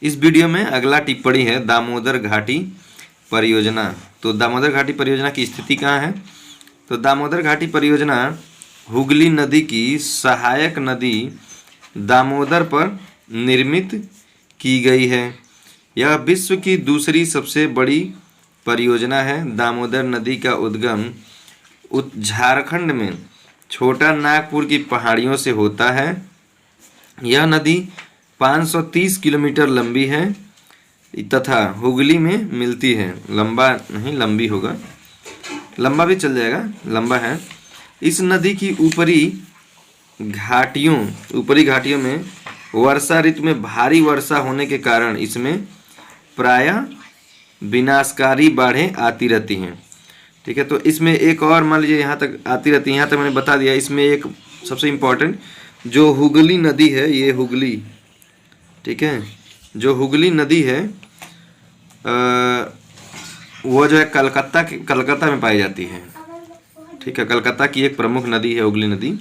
इस वीडियो में अगला टिप्पणी है दामोदर घाटी परियोजना। तो दामोदर घाटी परियोजना की स्थिति कहाँ है? तो दामोदर घाटी परियोजना हुगली नदी की सहायक नदी दामोदर पर निर्मित की गई है। यह विश्व की दूसरी सबसे बड़ी परियोजना है। दामोदर नदी का उद्गम झारखंड में छोटा नागपुर की पहाड़ियों से होता है। यह नदी 530 किलोमीटर लंबी है तथा हुगली में मिलती है। लंबा नहीं, लंबी होगा, लंबा भी चल जाएगा, लंबा है। इस नदी की ऊपरी घाटियों में वर्षा ऋतु में भारी वर्षा होने के कारण इसमें प्रायः विनाशकारी बाढ़ें आती रहती हैं। ठीक है, तो इसमें एक और मान लीजिए यहाँ तक आती रहती है, यहाँ तक मैंने बता दिया। इसमें एक सबसे इम्पोर्टेंट जो हुगली नदी है, ये हुगली, ठीक है, जो हुगली नदी है वो जो है कलकत्ता में पाई जाती है। ठीक है, कलकत्ता की एक प्रमुख नदी है हुगली नदी।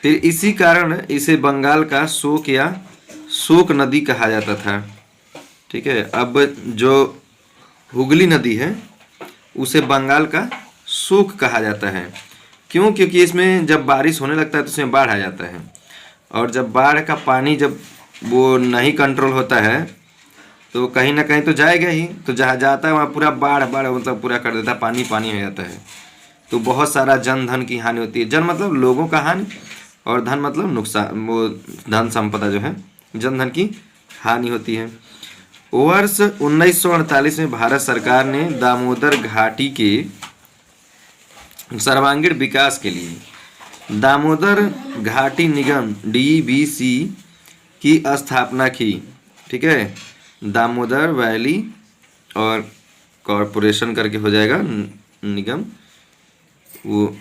फिर इसी कारण इसे बंगाल का शोक नदी कहा जाता था। ठीक है, अब जो हुगली नदी है उसे बंगाल का शोक कहा जाता है। क्यों? क्योंकि इसमें जब बारिश होने लगता है तो इसमें बाढ़ आ जाता है, और जब बाढ़ का पानी जब वो नहीं कंट्रोल होता है तो कहीं ना कहीं तो जाएगा ही। तो जहाँ जाता है वहाँ पूरा बाढ़ मतलब पूरा कर देता है, पानी हो जाता है। तो बहुत सारा जन धन की हानि होती है। जन मतलब लोगों का हानि, और धन मतलब नुकसान, वो धन संपदा जो है, जन धन की हानि होती है। वर्ष 1948 में भारत सरकार ने दामोदर घाटी के सर्वांगीण विकास के लिए दामोदर घाटी निगम DVC की स्थापना की। ठीक है, दामोदर वैली और कॉरपोरेशन करके हो जाएगा निगम वो।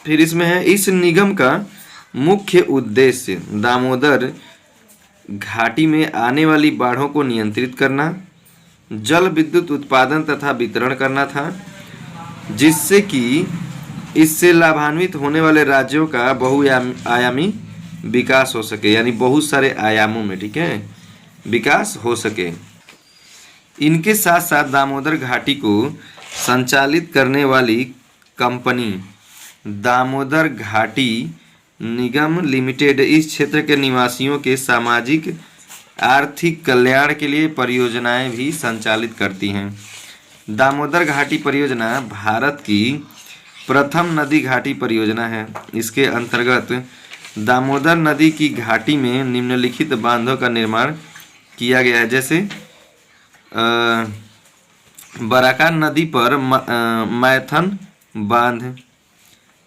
फिर इसमें है, इस निगम का मुख्य उद्देश्य दामोदर घाटी में आने वाली बाढ़ों को नियंत्रित करना, जल विद्युत उत्पादन तथा वितरण करना था, जिससे कि इससे लाभान्वित होने वाले राज्यों का बहुआयामी विकास हो सके, यानी बहुत सारे आयामों में, ठीक है, विकास हो सके। इनके साथ साथ दामोदर घाटी को संचालित करने वाली कंपनी दामोदर घाटी निगम लिमिटेड इस क्षेत्र के निवासियों के सामाजिक आर्थिक कल्याण के लिए परियोजनाएं भी संचालित करती हैं। दामोदर घाटी परियोजना भारत की प्रथम नदी घाटी परियोजना है। इसके अंतर्गत दामोदर नदी की घाटी में निम्नलिखित बांधों का निर्माण किया गया है, जैसे बराका नदी पर मैथन बांध,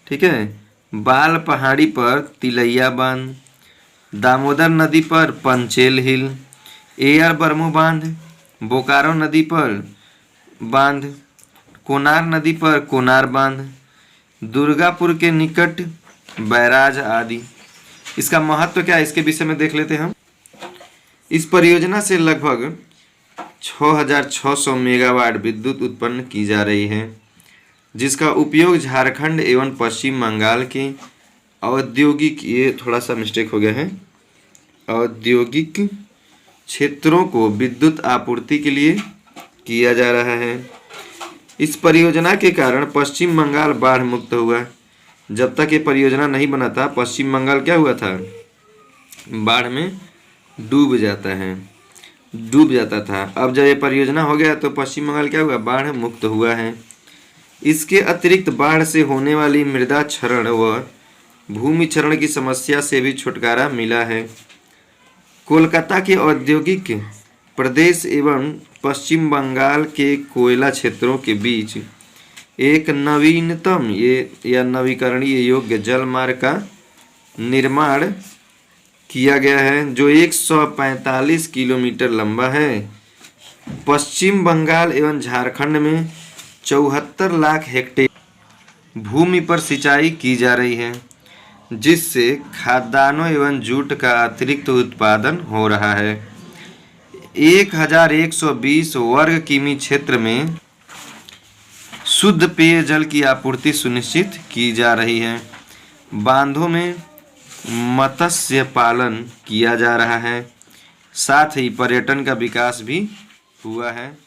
ठीक है, बाल पहाड़ी पर तिलैया बांध, दामोदर नदी पर पंचेल हिल, एयर बर्मू बांध, बोकारो नदी पर बांध, कोनार नदी पर कोनार बांध, दुर्गापुर के निकट बैराज आदि। इसका महत्व क्या है, इसके विषय में देख लेते हैं हम। इस परियोजना से लगभग 6600 मेगावाट विद्युत उत्पन्न की जा रही है, जिसका उपयोग झारखंड एवं पश्चिम बंगाल के औद्योगिक, ये थोड़ा सा मिस्टेक हो गया है, औद्योगिक क्षेत्रों को विद्युत आपूर्ति के लिए किया जा रहा है। इस परियोजना के कारण पश्चिम बंगाल बाढ़ मुक्त हुआ। जब तक ये परियोजना नहीं बना था, पश्चिम बंगाल क्या हुआ था, बाढ़ में डूब जाता था। अब जब ये परियोजना हो गया तो पश्चिम बंगाल क्या हुआ, बाढ़ मुक्त हुआ है। इसके अतिरिक्त बाढ़ से होने वाली मृदा क्षरण व भूमि क्षरण की समस्या से भी छुटकारा मिला है। कोलकाता के औद्योगिक प्रदेश एवं पश्चिम बंगाल के कोयला क्षेत्रों के बीच एक नवीनतम या नवीकरणीय योग्य जल मार्ग का निर्माण किया गया है, जो 145 किलोमीटर लंबा है। पश्चिम बंगाल एवं झारखंड में 74 लाख हेक्टेयर भूमि पर सिंचाई की जा रही है, जिससे खाद्यान्नों एवं जूट का अतिरिक्त उत्पादन हो रहा है। 1120 वर्ग किमी क्षेत्र में शुद्ध पेयजल की आपूर्ति सुनिश्चित की जा रही है। बांधों में मत्स्य पालन किया जा रहा है। साथ ही पर्यटन का विकास भी हुआ है।